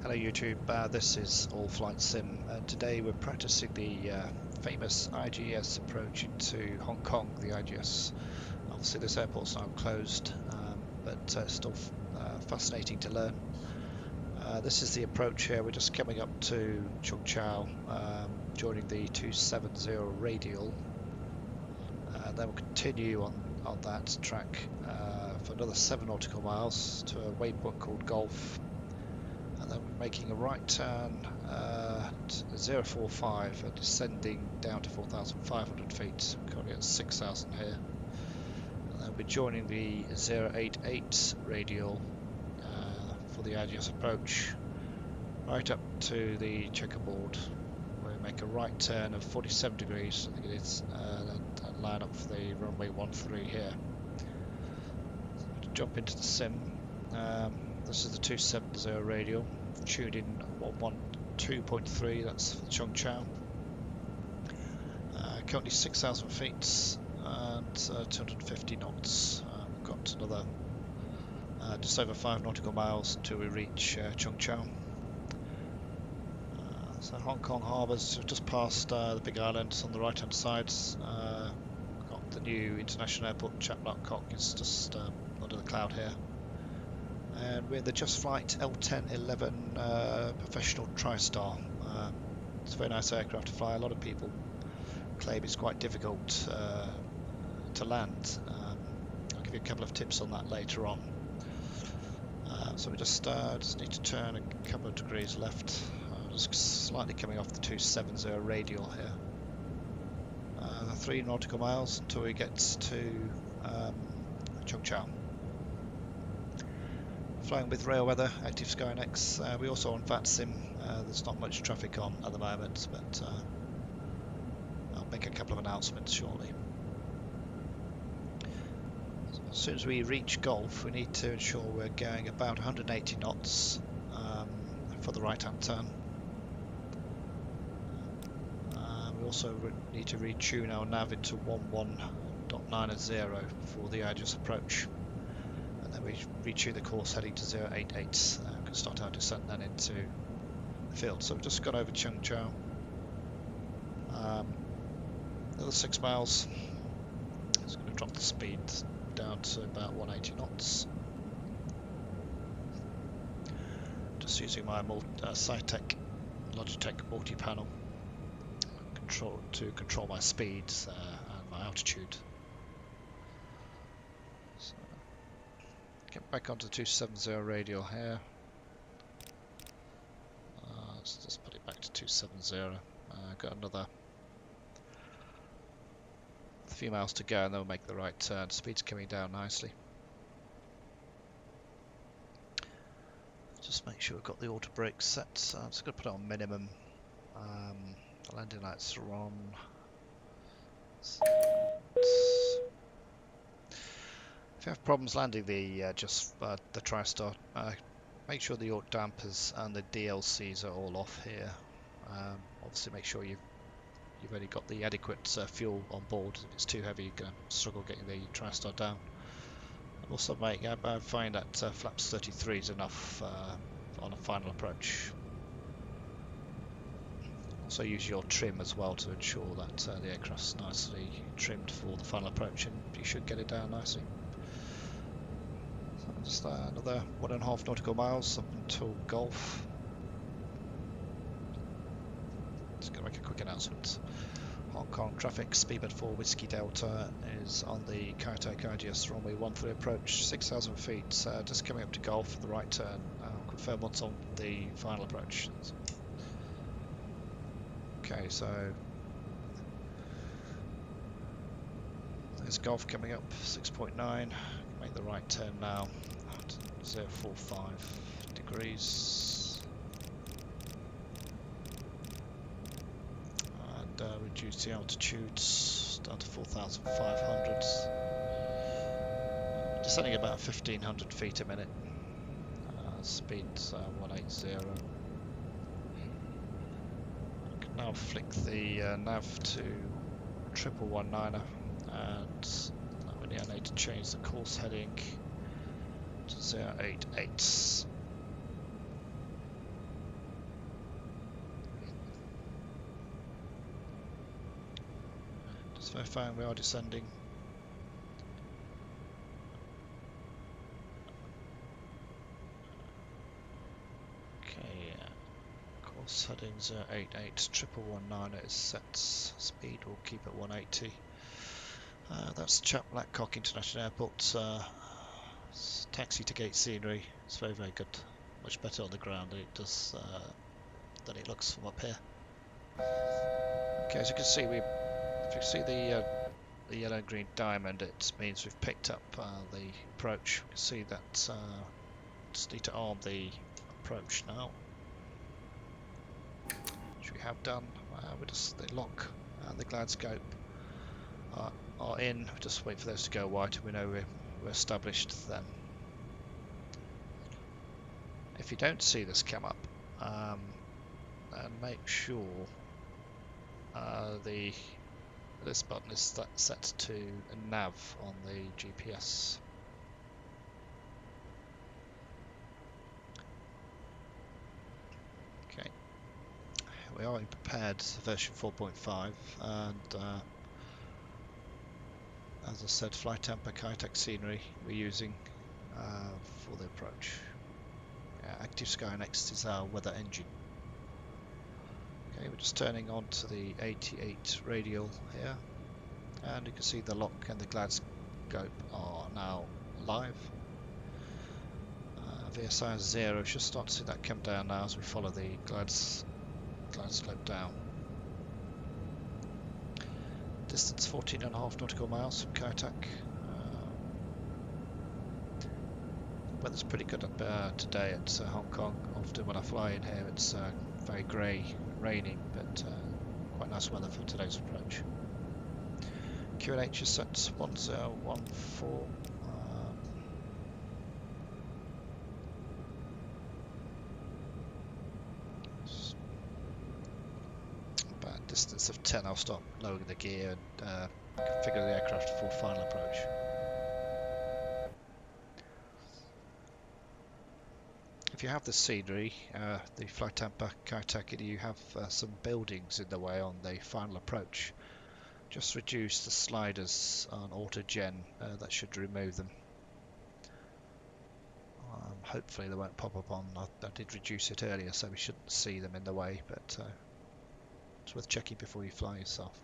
Hello YouTube, this is VATSIM, and today we're practicing the famous IGS approach into Hong Kong, the IGS. Obviously this airport's now closed, but still fascinating to learn. This is the approach here. We're just coming up to Chung Chau, joining the 270 radial, and then we'll continue on that track for another 7 nautical miles to a waypoint called Golf. And then we're making a right turn at 045 and descending down to 4,500 feet. We're currently at 6,000 here. And then we're joining the 088 radial for the IGS approach, right up to the checkerboard. We make a right turn of 47 degrees, I think it is, and line up for the runway 13 here. So jump into the sim. This is the 270 radial, tuned in 112.3, that's for Chung Chau. Currently 6,000 feet and 250 knots. We've got another just over 5 nautical miles until we reach Chung Chau. So Hong Kong harbours, we've just passed the big island on the right hand side. Got the new international airport, Chap Lak Kok is just under the cloud here. And we're in the JustFlight L1011 professional TriStar. It's a very nice aircraft to fly. A lot of people claim it's quite difficult to land. I'll give you a couple of tips on that later on. So we just need to turn a couple of degrees left. Just slightly coming off the 270 radial here. 3 nautical miles until we get to Chung Chau. Flying with rail weather, active Skynex. We also on VATSIM. There's not much traffic on at the moment, but I'll make a couple of announcements shortly. So as soon as we reach Golf, we need to ensure we're going about 180 knots for the right-hand turn. We also need to retune our nav into 11.90 for the IGS approach. And then we retune the course heading to 088. We can start our descent then into the field. So we've just gone over Chung Chau. Another 6 miles. It's going to drop the speed down to about 180 knots. Just using my Cytec Logitech multi-panel to control my speeds and my altitude. So, get back onto the 270 radial here. Let's just put it back to 270. Got another few miles to go and then we'll make the right turn. Speed's coming down nicely. Just make sure we've got the auto brake set. I'm just going to put it on minimum. The landing lights are on. If you have problems landing the the TriStar, make sure the yacht dampers and the DLCs are all off here. Obviously make sure you've only got the adequate fuel on board. If it's too heavy, you're going to struggle getting the TriStar down. Also I find that flaps 33 is enough on a final approach. Also use your trim as well to ensure that the aircraft's nicely trimmed for the final approach, and you should get it down nicely. So just another 1.5 nautical miles up until Golf. Just going to make a quick announcement. Hong Kong traffic, Speedbird 4 Whiskey Delta is on the Kai Tak IGS runway 13 approach, 6,000 feet, just coming up to Golf for the right turn. I'll confirm once on the final approach. Okay, so there's Golf coming up, 6.9. Make the right turn now at 045 degrees. And reduce the altitudes down to 4,500. Descending about 1,500 feet a minute. Speed's 180. Now flick the nav to 1119, and we need to change the course heading to 088. So fine, we are descending. Okay, course headings 88, 11119 is set. Speed will keep at 180. That's Chap Blackcock International Airport. Taxi to gate scenery. It's very, very good. Much better on the ground than it does than it looks from up here. Okay, as you can see, if you see the yellow and green diamond, it means we've picked up the approach. We can see that just need to arm the approach now, which we have done. We just the lock and the glide scope are in. We just wait for those to go white, and we know we're established then. If you don't see this come up, and make sure this button is set to nav on the GPS. Okay, we are in prepared version 4.5, and as I said, flight temper, Kitec scenery we're using for the approach. Active Sky Next is our weather engine. Okay, we're just turning on to the 88 radial here, and you can see the lock and the glide scope are now live. VSI is 0, should start to see that come down now as we follow the glide slope down. Distance 14.5 nautical miles from Kitec. Weather's pretty good up today at Hong Kong. Often when I fly in here it's very grey, raining, but quite nice weather for today's approach. QNH is set 1014. About a distance of 10, I'll stop lowering the gear and configure the aircraft for final approach. If you have the scenery, the flight temper, Kitec, you have some buildings in the way on the final approach. Just reduce the sliders on auto-gen, that should remove them. Hopefully they won't pop up on, I did reduce it earlier so we shouldn't see them in the way, but it's worth checking before you fly yourself.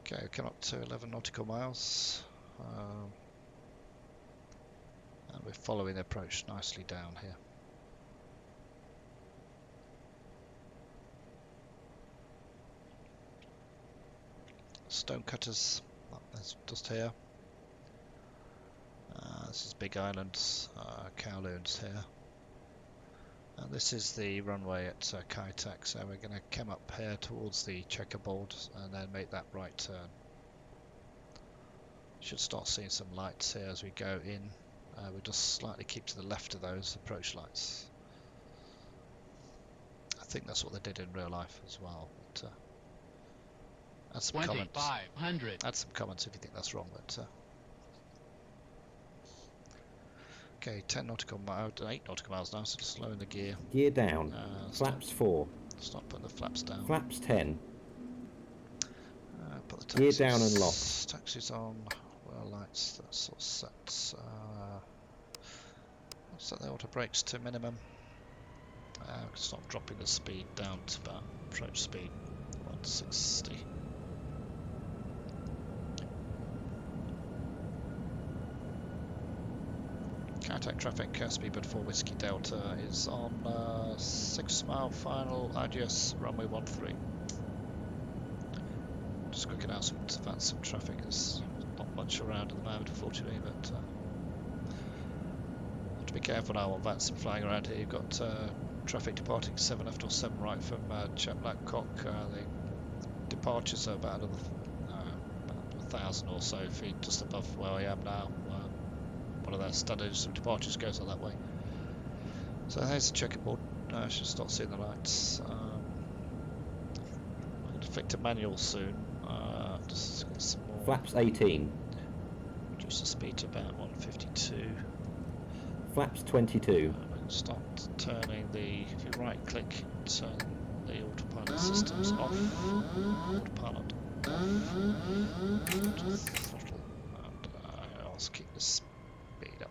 Okay, we come up to 11 nautical miles. And we're following the approach nicely down here. Stonecutters, that's just here. This is Big Island, Kowloon's here. And this is the runway at Kitec, so we're going to come up here towards the checkerboard and then make that right turn. Should start seeing some lights here as we go in. We'll just slightly keep to the left of those approach lights. I think that's what they did in real life as well. But, add some comments. Add some comments if you think that's wrong. But okay, 10 nautical miles, 8 nautical miles now. So just slowing the gear. Gear down. Flaps 4. Stop putting the flaps down. Flaps 10. Put the gear down and lock. Taxis on. Well, lights. That's sort of set. Set the auto brakes to minimum. We can start dropping the speed down to about approach speed 160. Kitec traffic, speedbird 4 Whiskey Delta is on 6 mile final IGS runway 13. Just quick announcement to VATSIM traffic. There's not much around at the moment, unfortunately, but have to be careful now on VATSIM flying around here. You've got traffic departing 7 left or 7 right from Chap Blackcock. The departures are about 1,000 or so feet just above where I am now. One of their standards of departures goes on that way. So there's the checkerboard. I should start seeing the lights. I'm going to flick to manual soon. Just get some more. Flaps 18. Reduce the speed to about 152. Flaps 22. Start turning the, if you right click, turn the autopilot systems off. Autopilot Throttle and I'll keep the speed up.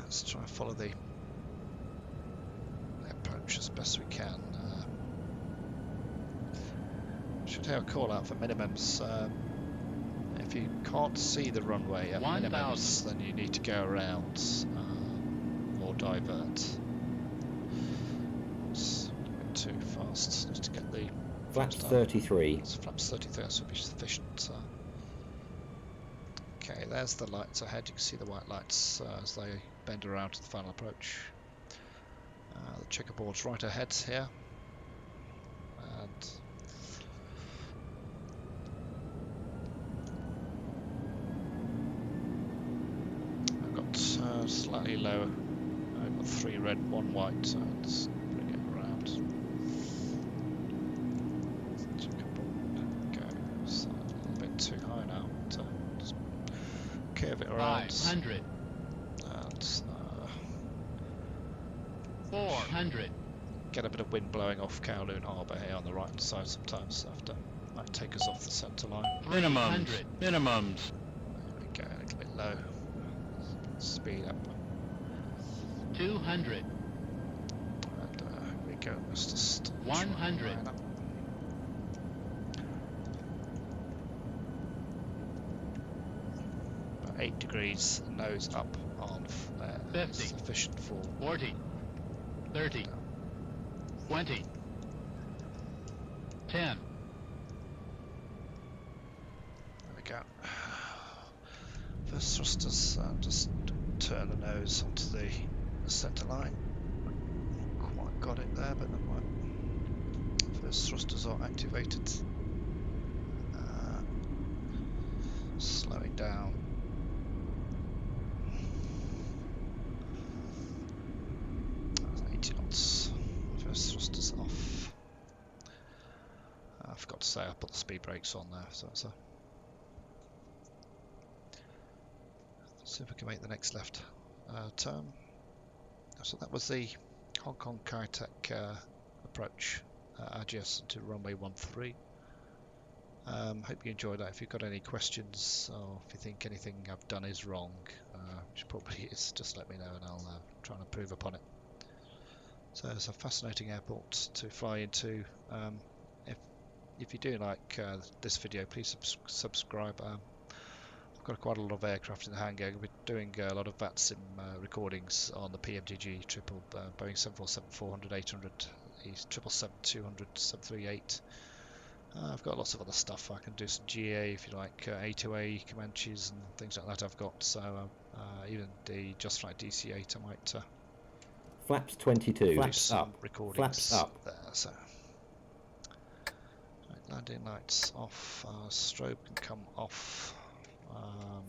Let's try and follow the approach as best we can. Should have a call out for minimums. If you can't see the runway at minimums, then you need to go around or divert. It's a bit too fast. Just to get the flaps 33. Flaps 33, that should be sufficient. Okay, there's the lights ahead. You can see the white lights as they bend around to the final approach. The checkerboard's right ahead here, and I've got slightly low. I've got 3 red, 1 white, so let's bring it around. Checkerboard goes a little bit too high now, so just curve it around. 500. And 400. Get a bit of wind blowing off Kowloon Harbour here on the right hand side sometimes after might take us off the centre line. Minimums. Minimums. There we go, a little bit low. Speed up. 200. And here we go, let's just 100. line up. About 8 degrees nose up on there. 50. Sufficient for 40. 30. 20. 10. There we go. First thrusters, just turn the nose onto the centre line. Not quite got it there, but never mind. First thrusters are activated. Slowing down. That's 80 knots. First thrusters off. I forgot to say I put the speed brakes on there, so it's a. See if we can make the next left turn. So that was the Hong Kong Kai-Tak approach, IGS to runway 13. Hope you enjoyed that. If you've got any questions or if you think anything I've done is wrong, which probably is, just let me know and I'll try and improve upon it. So it's a fascinating airport to fly into. If you do like this video, please subscribe. I've got quite a lot of aircraft in the hangar. We're doing a lot of VATSIM recordings on the PMDG Boeing 747-400, 800, 777-200, 738. I've got lots of other stuff. I can do some GA if you like, A2A Comanches and things like that I've got. So even the JustFlight DC-8 I might Flaps 22. Flaps up. Recordings Flaps up. there. So right, landing lights off. Strobe can come off.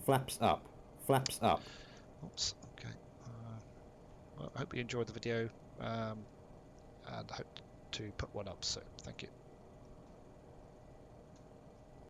Flaps up. Flaps up. Oops. Okay. Well, I hope you enjoyed the video, and I hope to put one up soon. Thank you.